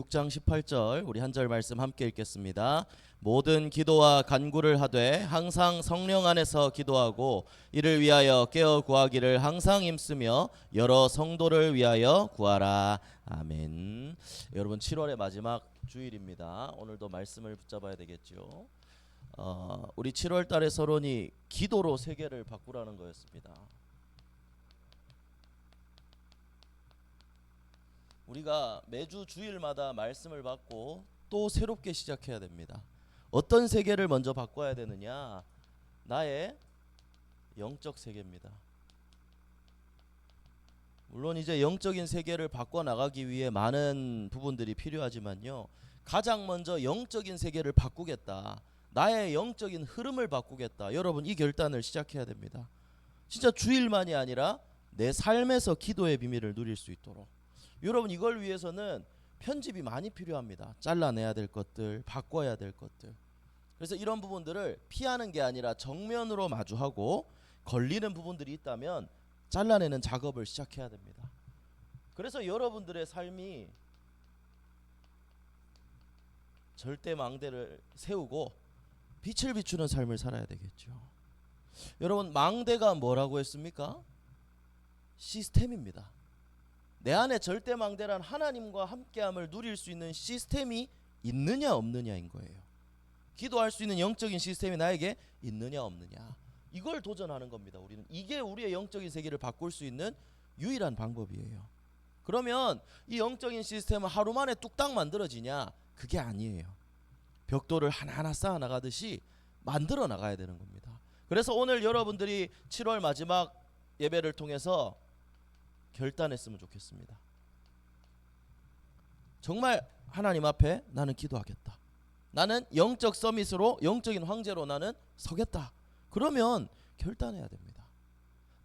6장 18절 우리 한 절 말씀 함께 읽겠습니다. 모든 기도와 간구를 하되 항상 성령 안에서 기도하고 이를 위하여 깨어 구하기를 항상 힘쓰며 여러 성도를 위하여 구하라. 아멘. 여러분 7월의 마지막 주일입니다. 오늘도 말씀을 붙잡아야 되겠죠. 우리 7월 달의 서론이 기도로 세계를 바꾸라는 거였습니다. 우리가 매주 주일마다 말씀을 받고 또 새롭게 시작해야 됩니다. 어떤 세계를 먼저 바꿔야 되느냐? 나의 영적 세계입니다. 물론 이제 영적인 세계를 바꿔 나가기 위해 많은 부분들이 필요하지만요. 가장 먼저 영적인 세계를 바꾸겠다. 나의 영적인 흐름을 바꾸겠다. 여러분 이 결단을 시작해야 됩니다. 진짜 주일만이 아니라 내 삶에서 기도의 비밀을 누릴 수 있도록. 여러분 이걸 위해서는 편집이 많이 필요합니다. 잘라내야 될 것들, 바꿔야 될 것들. 그래서 이런 부분들을 피하는 게 아니라 정면으로 마주하고 걸리는 부분들이 있다면 잘라내는 작업을 시작해야 됩니다. 그래서 여러분들의 삶이 절대 망대를 세우고 빛을 비추는 삶을 살아야 되겠죠. 여러분 망대가 뭐라고 했습니까? 시스템입니다. 내 안에 절대망대란 하나님과 함께함을 누릴 수 있는 시스템이 있느냐 없느냐인 거예요. 기도할 수 있는 영적인 시스템이 나에게 있느냐 없느냐, 이걸 도전하는 겁니다. 우리는 이게 우리의 영적인 세계를 바꿀 수 있는 유일한 방법이에요. 그러면 이 영적인 시스템은 하루 만에 뚝딱 만들어지냐? 그게 아니에요. 벽돌을 하나하나 쌓아 나가듯이 만들어 나가야 되는 겁니다. 그래서 오늘 여러분들이 7월 마지막 예배를 통해서 결단했으면 좋겠습니다. 정말 하나님 앞에 나는 기도하겠다. 나는 영적 서밋으로, 영적인 황제로 나는 서겠다. 그러면 결단해야 됩니다.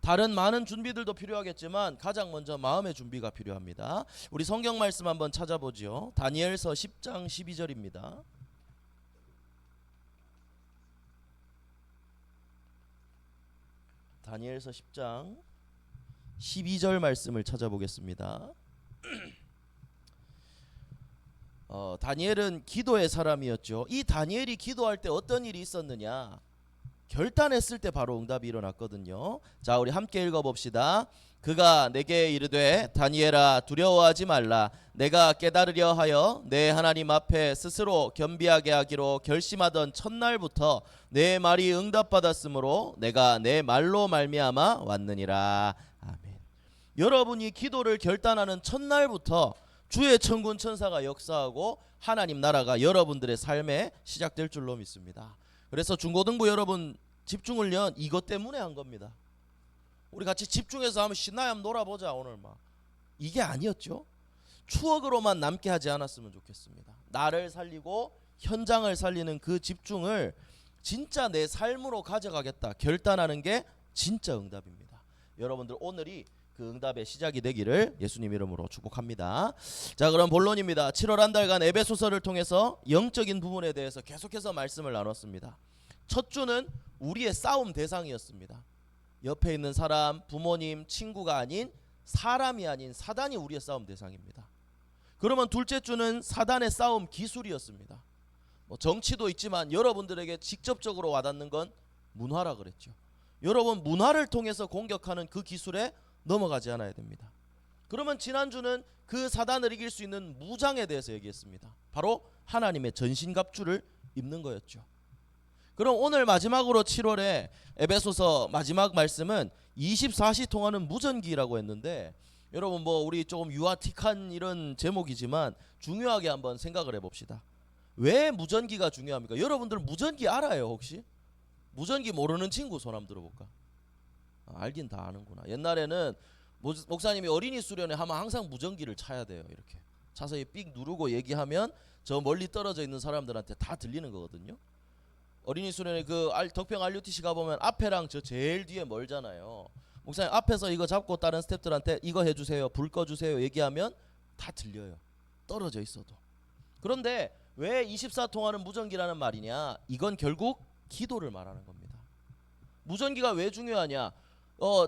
다른 많은 준비들도 필요하겠지만 가장 먼저 마음의 준비가 필요합니다. 우리 성경 말씀 한번 찾아보죠. 다니엘서 10장 12절입니다. 다니엘서 10장 12절 말씀을 찾아보겠습니다. 다니엘은 기도의 사람이었죠. 이 다니엘이 기도할 때 어떤 일이 있었느냐? 결단했을 때 바로 응답이 일어났거든요. 자, 우리 함께 읽어봅시다. 그가 내게 이르되 다니엘아 두려워하지 말라. 내가 깨달으려 하여 내 하나님 앞에 스스로 겸비하게 하기로 결심하던 첫날부터 내 말이 응답받았으므로 내가 내 말로 말미암아 왔느니라. 아멘. 여러분이 기도를 결단하는 첫날부터 주의 천군 천사가 역사하고 하나님 나라가 여러분들의 삶에 시작될 줄로 믿습니다. 그래서 중고등부 여러분 집중훈련 이것 때문에 한 겁니다. 우리 같이 집중해서 한번 신나게 한번 놀아보자 오늘 막. 이게 아니었죠. 추억으로만 남게 하지 않았으면 좋겠습니다. 나를 살리고 현장을 살리는 그 집중을 진짜 내 삶으로 가져가겠다 결단하는 게 진짜 응답입니다. 여러분들 오늘이 그 응답의 시작이 되기를 예수님 이름으로 축복합니다. 자, 그럼 본론입니다. 7월 한 달간 에베소서를 통해서 영적인 부분에 대해서 계속해서 말씀을 나눴습니다. 첫 주는 우리의 싸움 대상이었습니다. 옆에 있는 사람, 부모님, 친구가 아닌 사람이 아닌 사단이 우리의 싸움 대상입니다. 그러면 둘째 주는 사단의 싸움 기술이었습니다. 정치도 있지만 여러분들에게 직접적으로 와닿는 건 문화라 그랬죠. 여러분 문화를 통해서 공격하는 그 기술에 넘어가지 않아야 됩니다. 그러면 지난주는 그 사단을 이길 수 있는 무장에 대해서 얘기했습니다. 바로 하나님의 전신갑주를 입는 거였죠. 그럼 오늘 마지막으로 7월에 에베소서 마지막 말씀은 24시 통하는 무전기라고 했는데, 여러분 우리 조금 유아틱한 이런 제목이지만 중요하게 한번 생각을 해봅시다. 왜 무전기가 중요합니까? 여러분들 무전기 알아요 혹시? 무전기 모르는 친구 손 한번 들어볼까? 알긴 다 아는구나. 옛날에는 목사님이 어린이 수련회 하면 항상 무전기를 차야 돼요. 이렇게 차서 삑 누르고 얘기하면 저 멀리 떨어져 있는 사람들한테 다 들리는 거거든요. 어린이 수련회 그 덕평 RUTC 가보면 앞에랑 저 제일 뒤에 멀잖아요. 목사님 앞에서 이거 잡고 다른 스태프들한테 이거 해주세요, 불 꺼주세요 얘기하면 다 들려요, 떨어져 있어도. 그런데 왜 24통하는 무전기라는 말이냐? 이건 결국 기도를 말하는 겁니다. 무전기가 왜 중요하냐?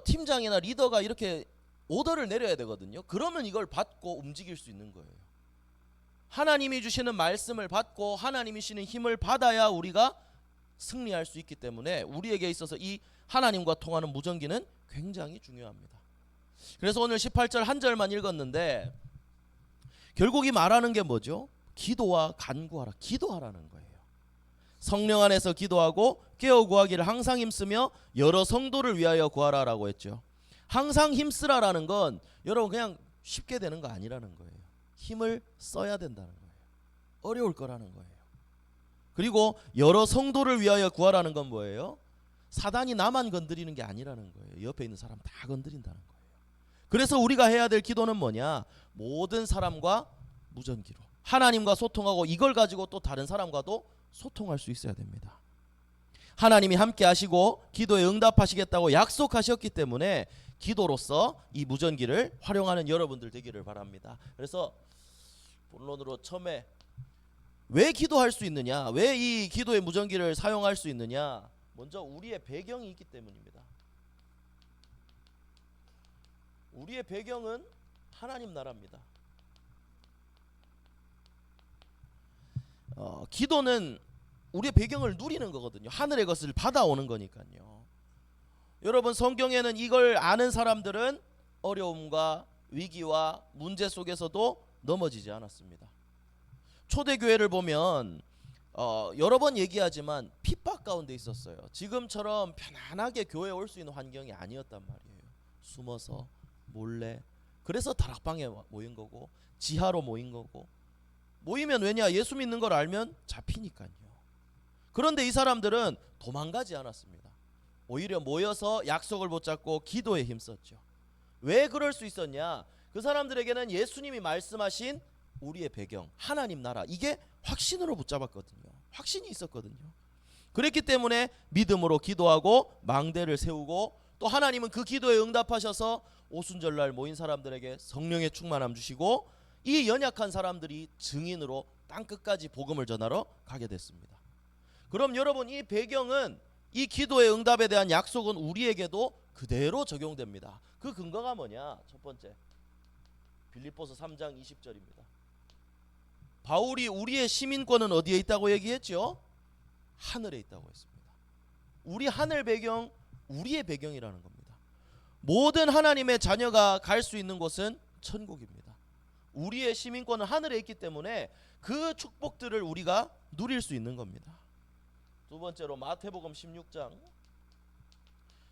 팀장이나 리더가 이렇게 오더를 내려야 되거든요. 그러면 이걸 받고 움직일 수 있는 거예요. 하나님이 주시는 말씀을 받고 하나님이 주시는 힘을 받아야 우리가 승리할 수 있기 때문에 우리에게 있어서 이 하나님과 통하는 무전기는 굉장히 중요합니다. 그래서 오늘 18절 한 절만 읽었는데 결국 이 말하는 게 뭐죠? 기도와 간구하라. 기도하라는 거예요. 성령 안에서 기도하고 깨어 구하기를 항상 힘쓰며 여러 성도를 위하여 구하라라고 했죠. 항상 힘쓰라라는 건 여러분 그냥 쉽게 되는 거 아니라는 거예요. 힘을 써야 된다는 거예요. 어려울 거라는 거예요. 그리고 여러 성도를 위하여 구하라는 건 뭐예요? 사단이 나만 건드리는 게 아니라는 거예요. 옆에 있는 사람 다 건드린다는 거예요. 그래서 우리가 해야 될 기도는 뭐냐? 모든 사람과 무전기로 하나님과 소통하고 이걸 가지고 또 다른 사람과도 소통할 수 있어야 됩니다. 하나님이 함께 하시고 기도에 응답하시겠다고 약속하셨기 때문에 기도로서 이 무전기를 활용하는 여러분들 되기를 바랍니다. 그래서 본론으로 처음에 왜 기도할 수 있느냐? 왜 이 기도의 무전기를 사용할 수 있느냐? 먼저 우리의 배경이 있기 때문입니다. 우리의 배경은 하나님 나라입니다. 기도는 우리의 배경을 누리는 거거든요. 하늘의 것을 받아오는 거니까요. 여러분 성경에는 이걸 아는 사람들은 어려움과 위기와 문제 속에서도 넘어지지 않았습니다. 초대교회를 보면 여러 번 얘기하지만 핍박 가운데 있었어요. 지금처럼 편안하게 교회에 올 수 있는 환경이 아니었단 말이에요. 숨어서 몰래. 그래서 다락방에 모인 거고 지하로 모인 거고. 모이면 왜냐? 예수 믿는 걸 알면 잡히니까요. 그런데 이 사람들은 도망가지 않았습니다. 오히려 모여서 약속을 붙잡고 기도에 힘썼죠. 왜 그럴 수 있었냐? 그 사람들에게는 예수님이 말씀하신 우리의 배경, 하나님 나라, 이게 확신으로 붙잡았거든요. 확신이 있었거든요. 그랬기 때문에 믿음으로 기도하고 망대를 세우고 또 하나님은 그 기도에 응답하셔서 오순절날 모인 사람들에게 성령의 충만함 주시고 이 연약한 사람들이 증인으로 땅끝까지 복음을 전하러 가게 됐습니다. 그럼 여러분 이 배경은 이 기도의 응답에 대한 약속은 우리에게도 그대로 적용됩니다. 그 근거가 뭐냐? 첫 번째 빌립보서 3장 20절입니다. 바울이 우리의 시민권은 어디에 있다고 얘기했죠? 하늘에 있다고 했습니다. 우리 하늘 배경, 우리의 배경이라는 겁니다. 모든 하나님의 자녀가 갈 수 있는 곳은 천국입니다. 우리의 시민권은 하늘에 있기 때문에 그 축복들을 우리가 누릴 수 있는 겁니다. 두 번째로 마태복음 16장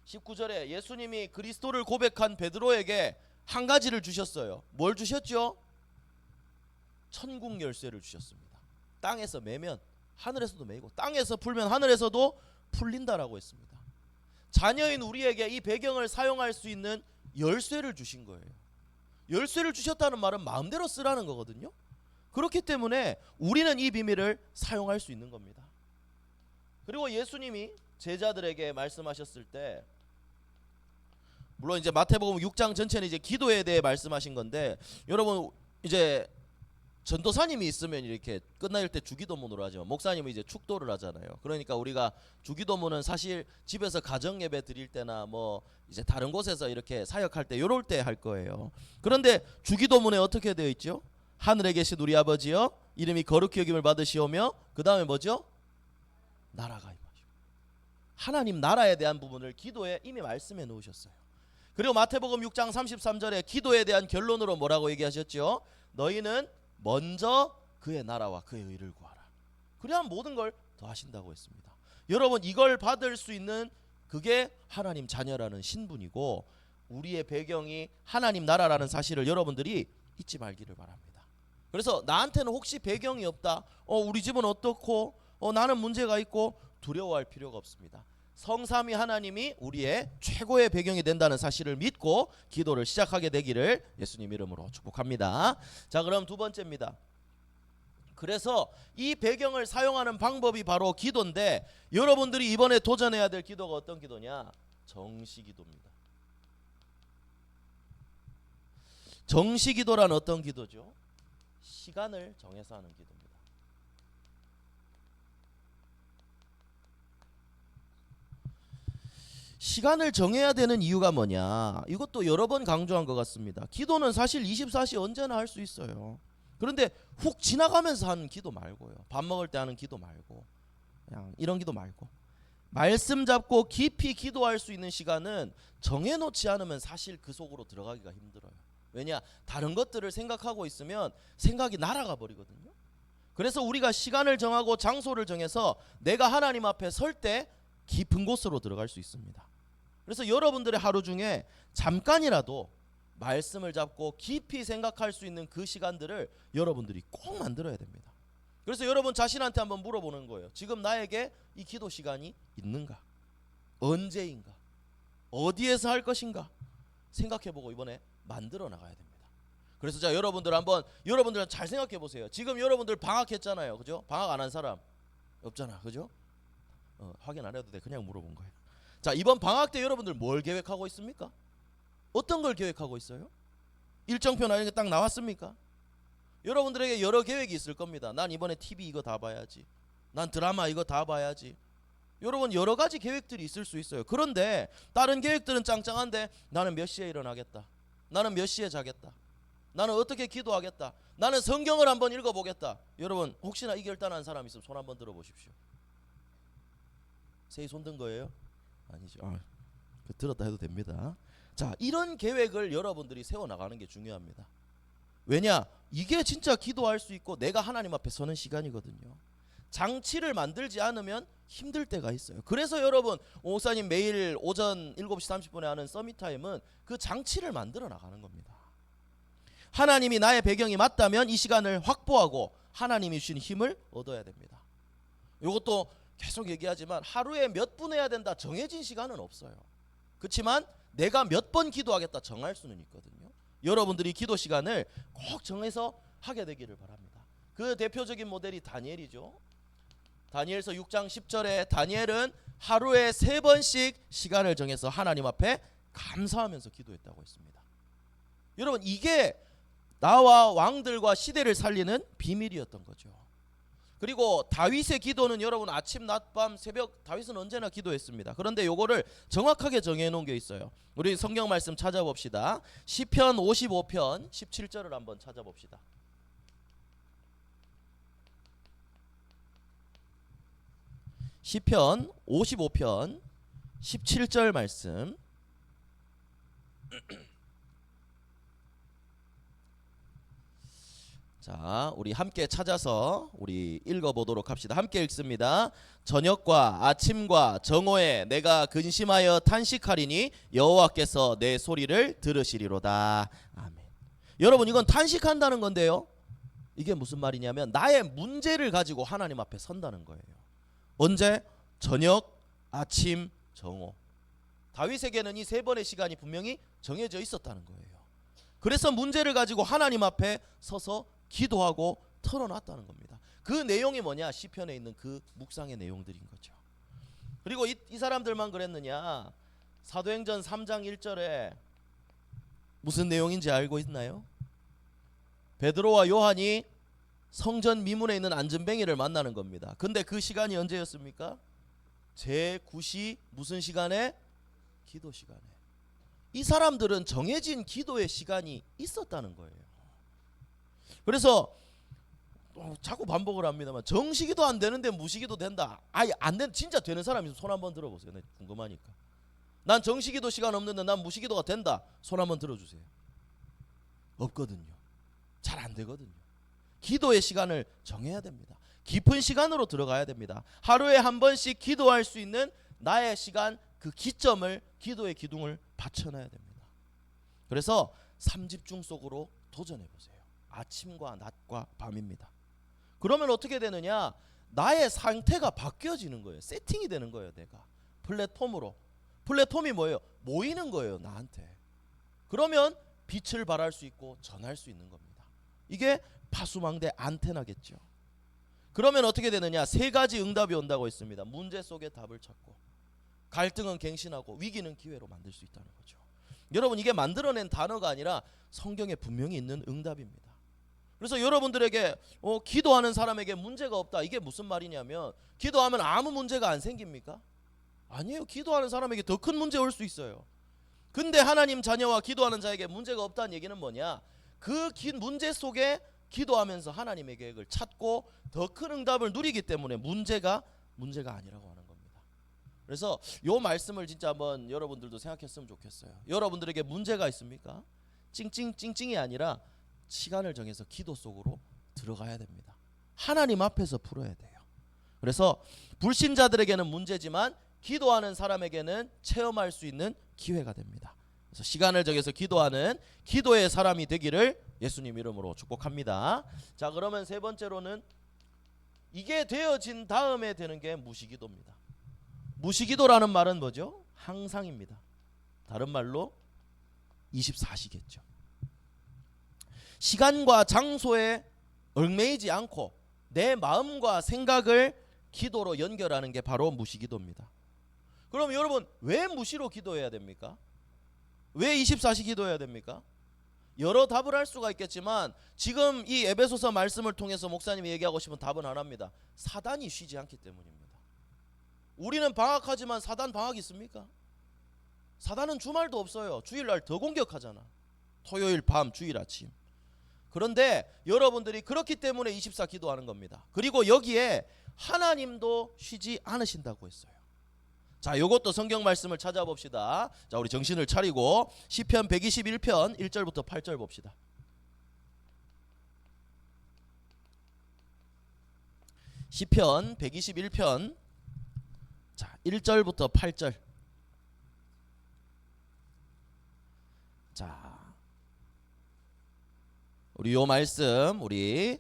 19절에 예수님이 그리스도를 고백한 베드로에게 한 가지를 주셨어요. 뭘 주셨죠? 천국 열쇠를 주셨습니다. 땅에서 매면 하늘에서도 매고 땅에서 풀면 하늘에서도 풀린다라고 했습니다. 자녀인 우리에게 이 배경을 사용할 수 있는 열쇠를 주신 거예요. 열쇠를 주셨다는 말은 마음대로 쓰라는 거거든요. 그렇기 때문에 우리는 이 비밀을 사용할 수 있는 겁니다. 그리고 예수님이 제자들에게 말씀하셨을 때, 물론 이제 마태복음 6장 전체는 이제 기도에 대해 말씀하신 건데, 여러분 이제 전도사님이 있으면 이렇게 끝날 때 주기도문으로 하지만 목사님은 이제 축도를 하잖아요. 그러니까 우리가 주기도문은 사실 집에서 가정 예배 드릴 때나 뭐 이제 다른 곳에서 이렇게 사역할 때 요럴 때 할 거예요. 그런데 주기도문에 어떻게 되어 있죠? 하늘에 계신 우리 아버지여 이름이 거룩히 여김을 받으시오며 그 다음에 뭐죠? 나라가 임하시오. 하나님 나라에 대한 부분을 기도에 이미 말씀해 놓으셨어요. 그리고 마태복음 6장 33절에 기도에 대한 결론으로 뭐라고 얘기하셨죠? 너희는 먼저 그의 나라와 그의 의를 구하라. 그래야 모든 걸 더하신다고 했습니다. 여러분 이걸 받을 수 있는 그게 하나님 자녀라는 신분이고 우리의 배경이 하나님 나라라는 사실을 여러분들이 잊지 말기를 바랍니다. 그래서 나한테는 혹시 배경이 없다, 우리 집은 어떻고, 나는 문제가 있고 두려워할 필요가 없습니다. 성삼위 하나님이 우리의 최고의 배경이 된다는 사실을 믿고 기도를 시작하게 되기를 예수님 이름으로 축복합니다. 자, 그럼 두 번째입니다. 그래서 이 배경을 사용하는 방법이 바로 기도인데 여러분들이 이번에 도전해야 될 기도가 어떤 기도냐? 정시기도입니다. 정시기도란 어떤 기도죠? 시간을 정해서 하는 기도입니다. 시간을 정해야 되는 이유가 뭐냐? 이것도 여러 번 강조한 것 같습니다. 기도는 사실 24시 언제나 할 수 있어요. 그런데 훅 지나가면서 하는 기도 말고요. 밥 먹을 때 하는 기도 말고, 그냥 이런 기도 말고, 말씀 잡고 깊이 기도할 수 있는 시간은 정해놓지 않으면 사실 그 속으로 들어가기가 힘들어요. 왜냐? 다른 것들을 생각하고 있으면 생각이 날아가 버리거든요. 그래서 우리가 시간을 정하고 장소를 정해서 내가 하나님 앞에 설 때 깊은 곳으로 들어갈 수 있습니다. 그래서 여러분들의 하루 중에 잠깐이라도 말씀을 잡고 깊이 생각할 수 있는 그 시간들을 여러분들이 꼭 만들어야 됩니다. 그래서 여러분 자신한테 한번 물어보는 거예요. 지금 나에게 이 기도 시간이 있는가? 언제인가? 어디에서 할 것인가? 생각해보고 이번에 만들어 나가야 됩니다. 그래서 자, 여러분들은 잘 생각해 보세요. 지금 여러분들 방학했잖아요, 그죠? 방학 안 한 사람 없잖아, 그죠? 확인 안 해도 돼. 그냥 물어본 거예요. 자, 이번 방학 때 여러분들 뭘 계획하고 있습니까? 어떤 걸 계획하고 있어요? 일정표 이런 게 딱 나왔습니까? 여러분들에게 여러 계획이 있을 겁니다. 난 이번에 TV 이거 다 봐야지. 난 드라마 이거 다 봐야지. 여러분 여러 가지 계획들이 있을 수 있어요. 그런데 다른 계획들은 짱짱한데 나는 몇 시에 일어나겠다. 나는 몇 시에 자겠다. 나는 어떻게 기도하겠다. 나는 성경을 한번 읽어보겠다. 여러분 혹시나 이 결단한 사람 있으면 손 한번 들어보십시오. 세이 손 든 거예요? 아니죠. 들었다 해도 됩니다. 자, 이런 계획을 여러분들이 세워나가는 게 중요합니다. 왜냐? 이게 진짜 기도할 수 있고 내가 하나님 앞에 서는 시간이거든요. 장치를 만들지 않으면 힘들 때가 있어요. 그래서 여러분 목사님 매일 오전 7시 30분에 하는 서밋타임은 그 장치를 만들어 나가는 겁니다. 하나님이 나의 배경이 맞다면 이 시간을 확보하고 하나님이 주신 힘을 얻어야 됩니다. 이것도 계속 얘기하지만 하루에 몇 분 해야 된다 정해진 시간은 없어요. 그렇지만 내가 몇 번 기도하겠다 정할 수는 있거든요. 여러분들이 기도 시간을 꼭 정해서 하게 되기를 바랍니다. 그 대표적인 모델이 다니엘이죠. 다니엘서 6장 10절에 다니엘은 하루에 3번씩 시간을 정해서 하나님 앞에 감사하면서 기도했다고 했습니다. 여러분 이게 나와 왕들과 시대를 살리는 비밀이었던 거죠. 그리고 다윗의 기도는 여러분 아침 낮밤 새벽 다윗은 언제나 기도했습니다. 그런데 요거를 정확하게 정해 놓은 게 있어요. 우리 성경 말씀 찾아봅시다. 시편 55편 17절을 한번 찾아봅시다. 시편 55편 17절 말씀. 자, 우리 함께 찾아서 우리 읽어보도록 합시다. 함께 읽습니다. 저녁과 아침과 정오에 내가 근심하여 탄식하리니 여호와께서 내 소리를 들으시리로다. 아멘. 여러분 이건 탄식한다는 건데요. 이게 무슨 말이냐면 나의 문제를 가지고 하나님 앞에 선다는 거예요. 언제? 저녁, 아침, 정오. 다윗에게는 이 3번의 시간이 분명히 정해져 있었다는 거예요. 그래서 문제를 가지고 하나님 앞에 서서 기도하고 털어놨다는 겁니다. 그 내용이 뭐냐? 시편에 있는 그 묵상의 내용들인 거죠. 그리고 이 사람들만 그랬느냐? 사도행전 3장 1절에 무슨 내용인지 알고 있나요? 베드로와 요한이 성전 미문에 있는 안전뱅이를 만나는 겁니다. 근데 그 시간이 언제였습니까? 제9시 무슨 시간에? 기도 시간에. 이 사람들은 정해진 기도의 시간이 있었다는 거예요. 그래서 자꾸 반복을 합니다만 정시기도 안 되는데 무시기도 된다. 아예 안 된 진짜 되는 사람 있으면 손 한번 들어보세요. 네, 궁금하니까. 난 정시기도 시간 없는데 난 무시기도가 된다. 손 한번 들어주세요. 없거든요. 잘 안 되거든요. 기도의 시간을 정해야 됩니다. 깊은 시간으로 들어가야 됩니다. 하루에 한 번씩 기도할 수 있는 나의 시간 그 기점을 기도의 기둥을 받쳐놔야 됩니다. 그래서 3집중 속으로 도전해보세요. 아침과 낮과 밤입니다. 그러면 어떻게 되느냐? 나의 상태가 바뀌어지는 거예요. 세팅이 되는 거예요. 내가 플랫폼으로. 플랫폼이 뭐예요? 모이는 거예요. 나한테. 그러면 빛을 발할 수 있고 전할 수 있는 겁니다. 이게 파수망대 안테나겠죠. 그러면 어떻게 되느냐? 3가지 응답이 온다고 했습니다. 문제 속에 답을 찾고 갈등은 갱신하고 위기는 기회로 만들 수 있다는 거죠. 여러분 이게 만들어낸 단어가 아니라 성경에 분명히 있는 응답입니다. 그래서 여러분들에게 기도하는 사람에게 문제가 없다. 이게 무슨 말이냐면 기도하면 아무 문제가 안 생깁니까? 아니에요. 기도하는 사람에게 더 큰 문제 올 수 있어요. 근데 하나님 자녀와 기도하는 자에게 문제가 없다는 얘기는 뭐냐? 그 긴 문제 속에 기도하면서 하나님의 계획을 찾고 더 큰 응답을 누리기 때문에 문제가 아니라고 하는 겁니다. 그래서 요 말씀을 진짜 한번 여러분들도 생각했으면 좋겠어요. 여러분들에게 문제가 있습니까? 찡찡찡찡이 아니라 시간을 정해서 기도 속으로 들어가야 됩니다. 하나님 앞에서 풀어야 돼요. 그래서 불신자들에게는 문제지만 기도하는 사람에게는 체험할 수 있는 기회가 됩니다. 그래서 시간을 정해서 기도하는 기도의 사람이 되기를 예수님 이름으로 축복합니다. 자, 그러면 세 번째로는 이게 되어진 다음에 되는 게 무시기도입니다. 무시기도라는 말은 뭐죠? 항상입니다. 다른 말로 24시겠죠. 시간과 장소에 얽매이지 않고 내 마음과 생각을 기도로 연결하는 게 바로 무시기도입니다. 그럼 여러분, 왜 무시로 기도해야 됩니까? 왜 24시 기도해야 됩니까? 여러 답을 할 수가 있겠지만 지금 이 에베소서 말씀을 통해서 목사님이 얘기하고 싶은 답은 하나입니다. 사단이 쉬지 않기 때문입니다. 우리는 방학하지만 사단 방학 있습니까? 사단은 주말도 없어요. 주일날 더 공격하잖아. 토요일 밤, 주일 아침. 그런데 여러분들이 그렇기 때문에 24 기도하는 겁니다. 그리고 여기에 하나님도 쉬지 않으신다고 했어요. 자, 요것도 성경 말씀을 찾아봅시다. 자, 우리 정신을 차리고 시편 121편 1절부터 8절 봅시다. 시편 121편 자, 1절부터 8절. 자, 우리 요 말씀 우리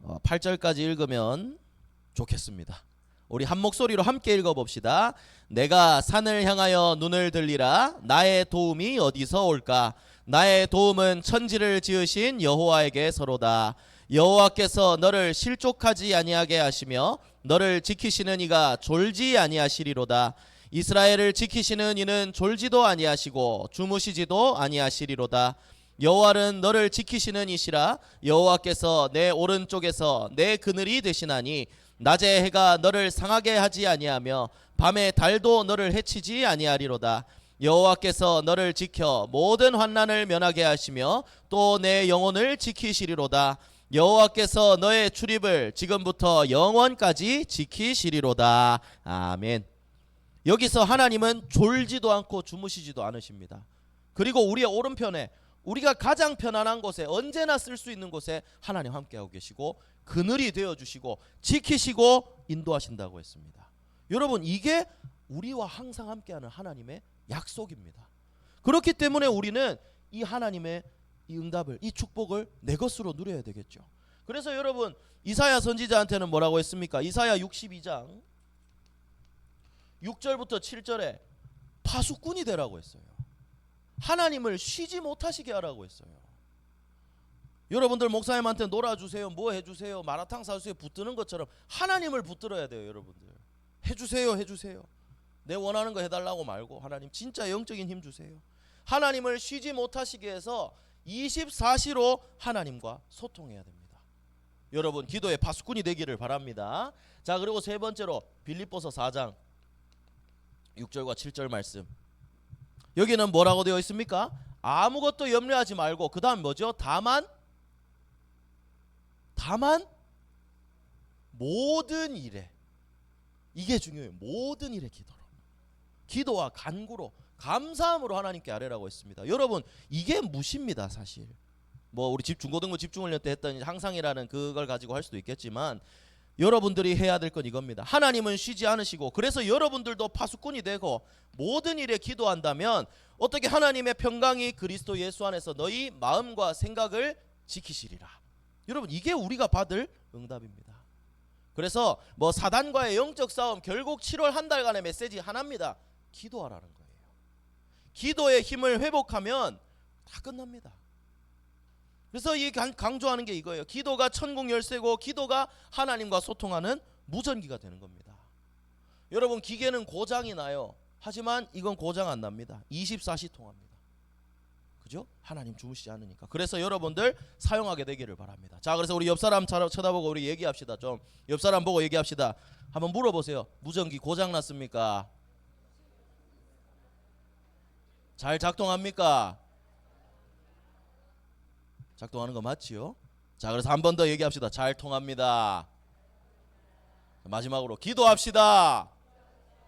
8절까지 읽으면 좋겠습니다. 우리 한 목소리로 함께 읽어봅시다. 내가 산을 향하여 눈을 들리라. 나의 도움이 어디서 올까? 나의 도움은 천지를 지으신 여호와에게서로다. 여호와께서 너를 실족하지 아니하게 하시며 너를 지키시는 이가 졸지 아니하시리로다. 이스라엘을 지키시는 이는 졸지도 아니하시고 주무시지도 아니하시리로다. 여호와는 너를 지키시는 이시라. 여호와께서 내 오른쪽에서 내 그늘이 되시나니 낮에 해가 너를 상하게 하지 아니하며 밤에 달도 너를 해치지 아니하리로다. 여호와께서 너를 지켜 모든 환난을 면하게 하시며 또 내 영혼을 지키시리로다. 여호와께서 너의 출입을 지금부터 영원까지 지키시리로다. 아멘. 여기서 하나님은 졸지도 않고 주무시지도 않으십니다. 그리고 우리의 오른편에 우리가 가장 편안한 곳에 언제나 쓸 수 있는 곳에 하나님 함께하고 계시고 그늘이 되어주시고 지키시고 인도하신다고 했습니다. 여러분, 이게 우리와 항상 함께하는 하나님의 약속입니다. 그렇기 때문에 우리는 이 하나님의 이 응답을, 이 축복을 내 것으로 누려야 되겠죠. 그래서 여러분, 이사야 선지자한테는 뭐라고 했습니까? 이사야 62장 6절부터 7절에 파수꾼이 되라고 했어요. 하나님을 쉬지 못하시게 하라고 했어요. 여러분들 목사님한테 놀아주세요, 뭐 해주세요, 마라탕 사주세요 붙드는 것처럼 하나님을 붙들어야 돼요. 여러분들 해주세요, 해주세요. 내 원하는 거 해달라고 말고 하나님 진짜 영적인 힘 주세요. 하나님을 쉬지 못하시게 해서 24시로 하나님과 소통해야 됩니다. 여러분, 기도의 파수꾼이 되기를 바랍니다. 자, 그리고 세 번째로 빌립보서 4장 6절과 7절 말씀. 여기는 뭐라고 되어 있습니까? 아무것도 염려하지 말고 그 다음 뭐죠? 다만 모든 일에, 이게 중요해요. 모든 일에 기도와 간구로 감사함으로 하나님께 아뢰라고 했습니다. 여러분, 이게 무시입니다. 사실 뭐 우리 중고등부 집중훈련 때 했던 항상이라는 그걸 가지고 할 수도 있겠지만 여러분들이 해야 될 건 이겁니다. 하나님은 쉬지 않으시고, 그래서 여러분들도 파수꾼이 되고 모든 일에 기도한다면 어떻게 하나님의 평강이 그리스도 예수 안에서 너희 마음과 생각을 지키시리라. 여러분, 이게 우리가 받을 응답입니다. 그래서 뭐 사단과의 영적 싸움, 결국 7월 한 달간의 메시지 하나입니다. 기도하라는 거예요. 기도의 힘을 회복하면 다 끝납니다. 그래서 이 강조하는 게 이거예요. 기도가 천국 열쇠고 기도가 하나님과 소통하는 무전기가 되는 겁니다. 여러분, 기계는 고장이 나요. 하지만 이건 고장 안 납니다. 24시 통합니다. 그죠? 하나님 주무시지 않으니까. 그래서 여러분들 사용하게 되기를 바랍니다. 자, 그래서 우리 옆사람 쳐다보고 우리 얘기합시다. 좀 옆사람 보고 얘기합시다. 한번 물어보세요. 무전기 고장 났습니까? 잘 작동합니까? 작동하는 거 맞지요? 자, 그래서 한 번 더 얘기합시다. 잘 통합니다. 마지막으로 기도합시다.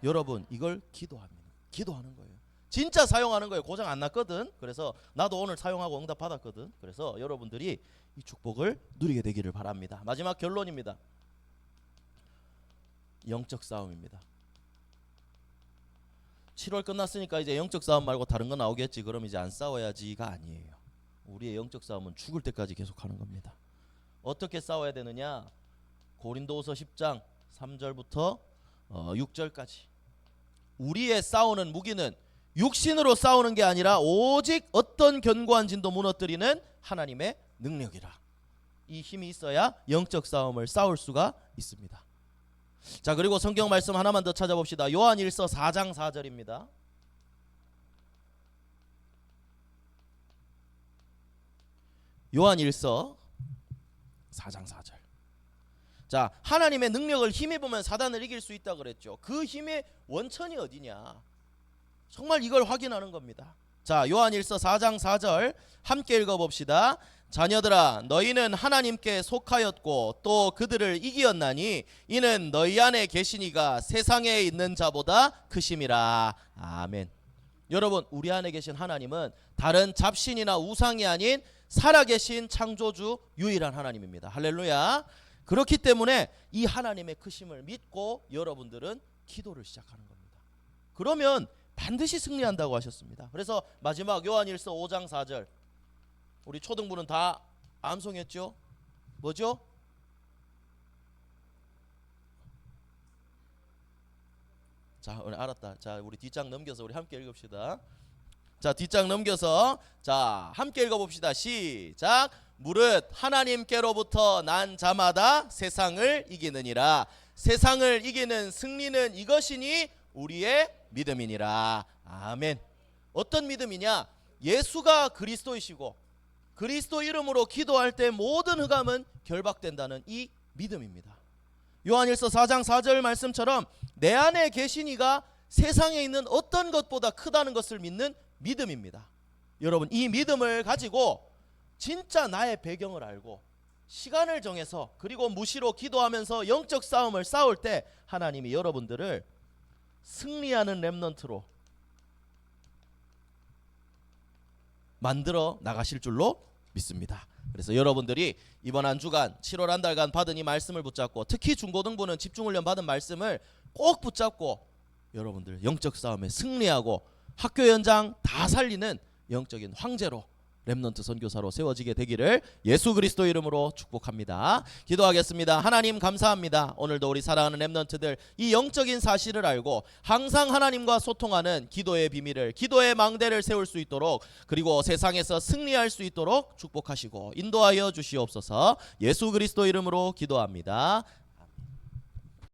여러분, 이걸 기도하는 거예요. 진짜 사용하는 거예요. 고장 안 났거든. 그래서 나도 오늘 사용하고 응답 받았거든. 그래서 여러분들이 이 축복을 누리게 되기를 바랍니다. 마지막 결론입니다. 영적 싸움입니다. 7월 끝났으니까 이제 영적 싸움 말고 다른 거 나오겠지. 그럼 이제 안 싸워야지가 아니에요. 우리의 영적 싸움은 죽을 때까지 계속하는 겁니다. 어떻게 싸워야 되느냐? 고린도후서 10장 3절부터 6절까지. 우리의 싸우는 무기는 육신으로 싸우는 게 아니라 오직 어떤 견고한 진도 무너뜨리는 하나님의 능력이라. 이 힘이 있어야 영적 싸움을 싸울 수가 있습니다. 자, 그리고 성경 말씀 하나만 더 찾아봅시다. 요한일서 4장 4절입니다. 요한일서 4장 4절. 자, 하나님의 능력을 힘입으면 사단을 이길 수 있다 그랬죠. 그 힘의 원천이 어디냐? 정말 이걸 확인하는 겁니다. 자, 요한일서 4장 4절 함께 읽어봅시다. 자녀들아, 너희는 하나님께 속하였고 또 그들을 이기었나니 이는 너희 안에 계시니가 세상에 있는 자보다 크심이라. 아멘. 여러분, 우리 안에 계신 하나님은 다른 잡신이나 우상이 아닌 살아계신 창조주 유일한 하나님입니다. 할렐루야. 그렇기 때문에 이 하나님의 크심을 믿고 여러분들은 기도를 시작하는 겁니다. 그러면 반드시 승리한다고 하셨습니다. 그래서 마지막 요한일서 5장 4절, 우리 초등부는 다 암송했죠? 뭐죠? 자, 오늘 알았다. 자, 우리 뒷장 넘겨서 우리 함께 읽읍시다. 자, 뒷장 넘겨서 자, 함께 읽어봅시다. 시작. 무릇 하나님께로부터 난 자마다 세상을 이기느니라. 세상을 이기는 승리는 이것이니 우리의 믿음이니라. 아멘. 어떤 믿음이냐? 예수가 그리스도이시고 그리스도 이름으로 기도할 때 모든 흑암은 결박된다는 이 믿음입니다. 요한일서 4장 4절 말씀처럼 내 안에 계신 이가 세상에 있는 어떤 것보다 크다는 것을 믿는 믿음입니다. 여러분, 이 믿음을 가지고 진짜 나의 배경을 알고 시간을 정해서 그리고 무시로 기도하면서 영적 싸움을 싸울 때 하나님이 여러분들을 승리하는 렘넌트로 만들어 나가실 줄로 믿습니다. 그래서 여러분들이 이번 한 주간 7월 한 달간 받은 이 말씀을 붙잡고, 특히 중고등부는 집중훈련 받은 말씀을 꼭 붙잡고 여러분들 영적 싸움에 승리하고 학교 연장 다 살리는 영적인 황제로, 렘넌트 선교사로 세워지게 되기를 예수 그리스도 이름으로 축복합니다. 기도하겠습니다. 하나님 감사합니다. 오늘도 우리 사랑하는 렘넌트들 이 영적인 사실을 알고 항상 하나님과 소통하는 기도의 비밀을, 기도의 망대를 세울 수 있도록, 그리고 세상에서 승리할 수 있도록 축복하시고 인도하여 주시옵소서. 예수 그리스도 이름으로 기도합니다.